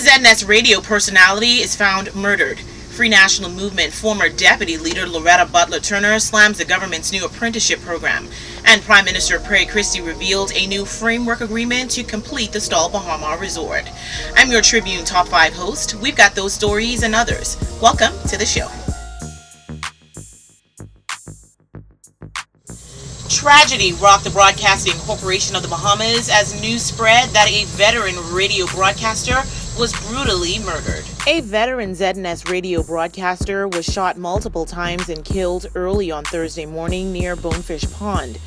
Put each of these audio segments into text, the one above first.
ZNS radio personality is found murdered. Free National Movement former Deputy Leader Loretta Butler Turner slams the government's new apprenticeship program. And Prime Minister Perry Christie revealed a new framework agreement to complete the Stall Bahama Resort. I'm your Tribune Top 5 host. We've got those stories and others. Welcome to the show. Tragedy rocked the Broadcasting Corporation of the Bahamas as news spread that a veteran radio broadcaster was brutally murdered. A veteran ZNS radio broadcaster was shot multiple times and killed early on Thursday morning near Bonefish Pond.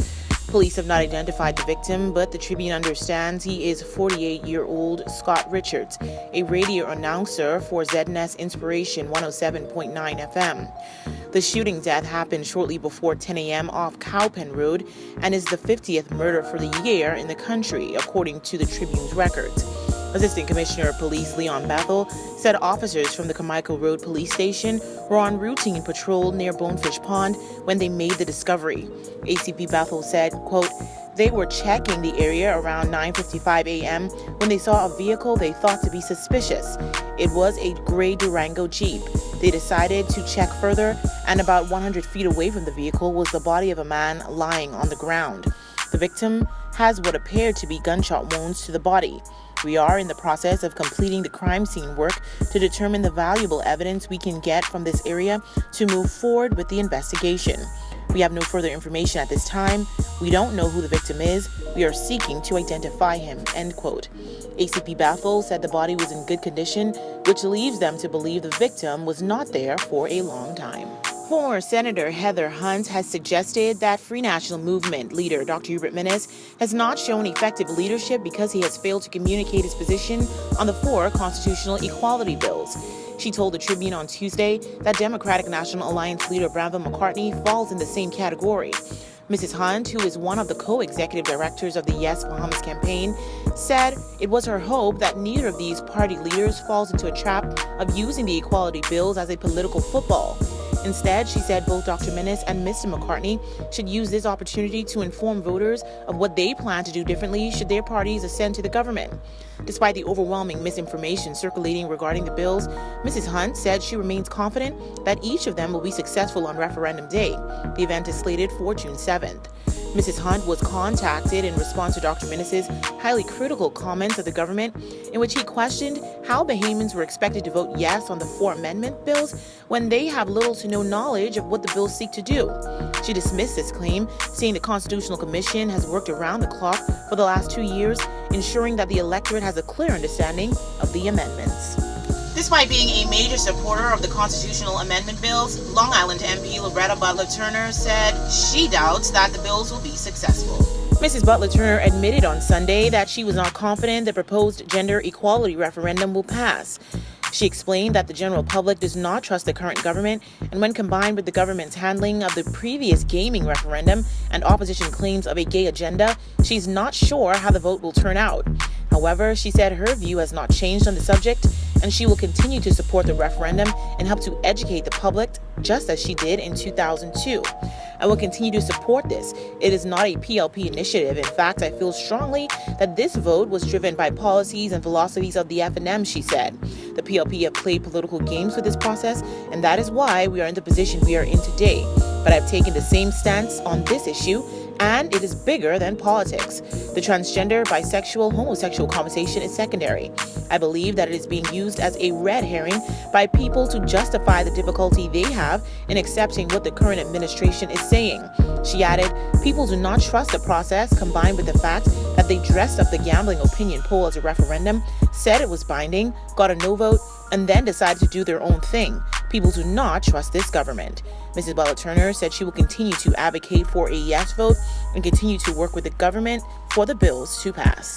Police have not identified the victim, but the Tribune understands he is 48-year-old Scott Richards, a radio announcer for ZNS Inspiration 107.9 FM. The shooting death happened shortly before 10 a.m. off Cowpen Road and is the 50th murder for the year in the country, according to the Tribune's records. Assistant Commissioner of Police Leon Bethel said officers from the Carmichael Road Police Station were on routine patrol near Bonefish Pond when they made the discovery. ACP Bethel said, quote, "They were checking the area around 9:55 a.m. when they saw a vehicle they thought to be suspicious. It was a gray Durango Jeep. They decided to check further, and about 100 feet away from the vehicle was the body of a man lying on the ground. The victim has what appeared to be gunshot wounds to the body. We are in the process of completing the crime scene work to determine the valuable evidence we can get from this area to move forward with the investigation. We have no further information at this time. We don't know who the victim is. We are seeking to identify him," end quote. ACP Bethel said the body was in good condition, which leaves them to believe the victim was not there for a long time. Former Senator Heather Hunt has suggested that Free National Movement leader Dr. Hubert Minnis has not shown effective leadership because he has failed to communicate his position on the 4 constitutional equality bills. She told the Tribune on Tuesday that Democratic National Alliance leader Brandon McCartney falls in the same category. Mrs. Hunt, who is one of the co-executive directors of the Yes Bahamas campaign, said it was her hope that neither of these party leaders falls into a trap of using the equality bills as a political football. Instead, she said both Dr. Minnis and Mr. McCartney should use this opportunity to inform voters of what they plan to do differently should their parties ascend to the government. Despite the overwhelming misinformation circulating regarding the bills, Mrs. Hunt said she remains confident that each of them will be successful on referendum day. The event is slated for June 7th. Mrs. Hunt was contacted in response to Dr. Minnis's highly critical comments of the government, in which he questioned how Bahamians were expected to vote yes on the 4 amendment bills when they have little to no knowledge of what the bills seek to do. She dismissed this claim, saying the Constitutional Commission has worked around the clock for the last 2 years, ensuring that the electorate has a clear understanding of the amendments. Despite being a major supporter of the constitutional amendment bills, Long Island MP Loretta Butler Turner said she doubts that the bills will be successful. Mrs. Butler Turner admitted on Sunday that she was not confident the proposed gender equality referendum will pass. She explained that the general public does not trust the current government, and when combined with the government's handling of the previous gaming referendum and opposition claims of a gay agenda, she's not sure how the vote will turn out. However, she said her view has not changed on the subject, and she will continue to support the referendum and help to educate the public, just as she did in 2002. "I will continue to support this. It is not a PLP initiative. In fact, I feel strongly that this vote was driven by policies and philosophies of the FNM," she said. "The PLP have played political games with this process, and that is why we are in the position we are in today. But I've taken the same stance on this issue, and it is bigger than politics. The transgender, bisexual, homosexual conversation is secondary. I believe that it is being used as a red herring by people to justify the difficulty they have in accepting what the current administration is saying." She added, "People do not trust the process, combined with the fact that they dressed up the gambling opinion poll as a referendum, said it was binding, got a no vote, and then decided to do their own thing. People do not trust this government." Mrs. Butler Turner said she will continue to advocate for a yes vote and continue to work with the government for the bills to pass.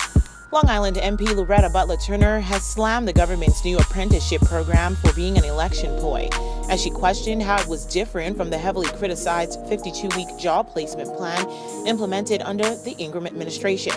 Long Island MP Loretta Butler Turner has slammed the government's new apprenticeship program for being an election ploy, as she questioned how it was different from the heavily criticized 52-week job placement plan implemented under the Ingram administration.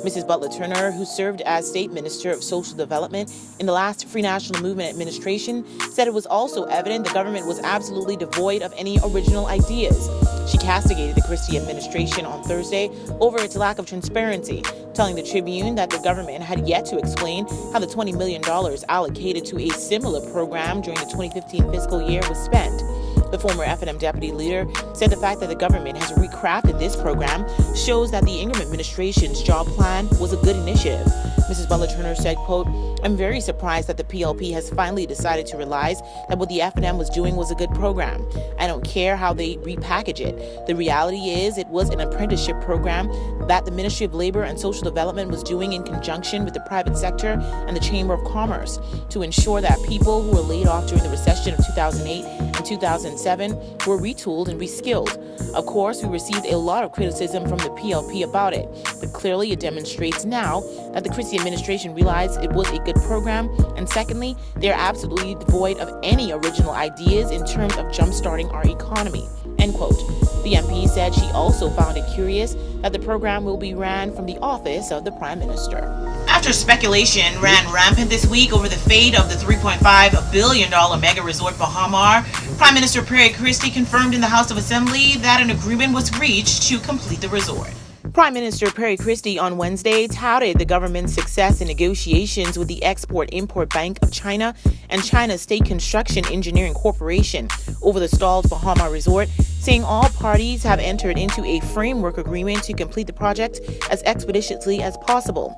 Mrs. Butler Turner, who served as State Minister of Social Development in the last Free National Movement administration, said it was also evident the government was absolutely devoid of any original ideas. She castigated the Christie administration on Thursday over its lack of transparency, telling the Tribune that the government had yet to explain how the $20 million allocated to a similar program during the 2015 fiscal year was spent. The former F&M deputy leader said the fact that the government has recrafted this program shows that the Ingram administration's job plan was a good initiative. Mrs. Butler-Turner said, quote, "I'm very surprised that the PLP has finally decided to realize that what the F&M was doing was a good program. I don't care how they repackage it. The reality is it was an apprenticeship program that the Ministry of Labor and Social Development was doing in conjunction with the private sector and the Chamber of Commerce to ensure that people who were laid off during the recession of 2008 and 2007 were retooled and reskilled. Of course, we received a lot of criticism from the PLP about it, but clearly it demonstrates now that the Christie administration realized it was a good program, and secondly, they are absolutely devoid of any original ideas in terms of jumpstarting our economy." End quote. The MP said she also found it curious that the program will be ran from the office of the Prime Minister. After speculation ran rampant this week over the fate of the $3.5 billion mega resort Bahamar, Prime Minister Perry Christie confirmed in the House of Assembly that an agreement was reached to complete the resort. Prime Minister Perry Christie on Wednesday touted the government's success in negotiations with the Export-Import Bank of China and China's State Construction Engineering Corporation over the stalled Bahamar resort, saying all parties have entered into a framework agreement to complete the project as expeditiously as possible.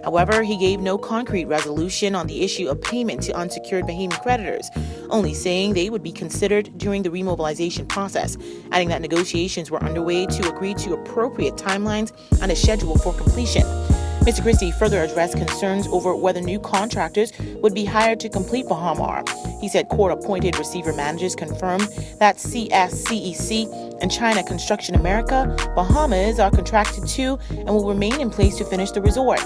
However, he gave no concrete resolution on the issue of payment to unsecured Bahamian creditors, only saying they would be considered during the remobilization process, adding that negotiations were underway to agree to appropriate timelines and a schedule for completion. Mr. Christie further addressed concerns over whether new contractors would be hired to complete Bahamar. He said court-appointed receiver managers confirmed that CSCEC and China Construction America Bahamas are contracted to and will remain in place to finish the resort.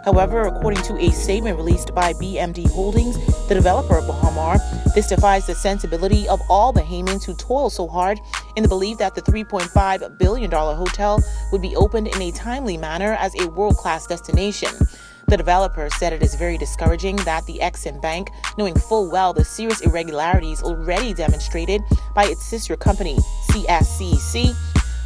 However, according to a statement released by BMD Holdings, the developer of Bahamar, this defies the sensibility of all Bahamians who toil so hard in the belief that the $3.5 billion hotel would be opened in a timely manner as a world-class destination. The developer said it is very discouraging that the Exim Bank, knowing full well the serious irregularities already demonstrated by its sister company, CSCEC,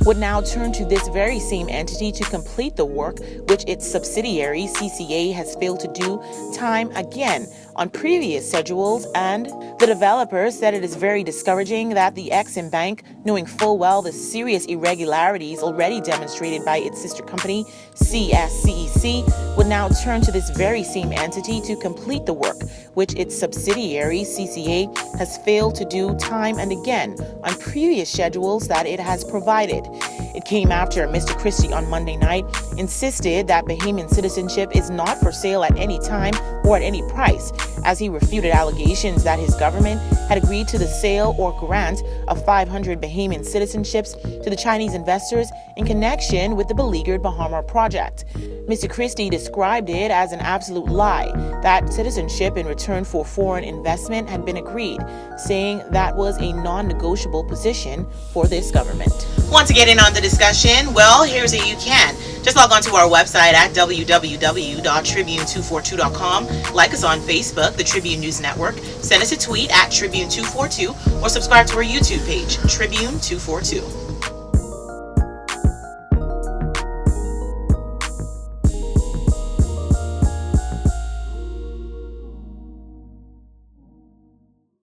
would now turn to this very same entity to complete the work which its subsidiary CCA has failed to do time again on previous schedules, and the developer said it is very discouraging that the Exim Bank, knowing full well the serious irregularities already demonstrated by its sister company CSCEC, would now turn to this very same entity to complete the work which its subsidiary CCA has failed to do time and again on previous schedules that it has provided. It came after Mr. Christie on Monday night insisted that Bahamian citizenship is not for sale at any time or at any price, as he refuted allegations that his government had agreed to the sale or grant of 500 Bahamian citizenships to the Chinese investors in connection with the beleaguered Bahamar project. Mr. Christie described it as an absolute lie that citizenship in return for foreign investment had been agreed, saying that was a non-negotiable position for this government. Want to get in on the discussion? Well, here's how you can. Just log on to our website at www.tribune242.com, like us on Facebook, the Tribune News Network, send us a tweet at Tribune242, or subscribe to our YouTube page, Tribune242.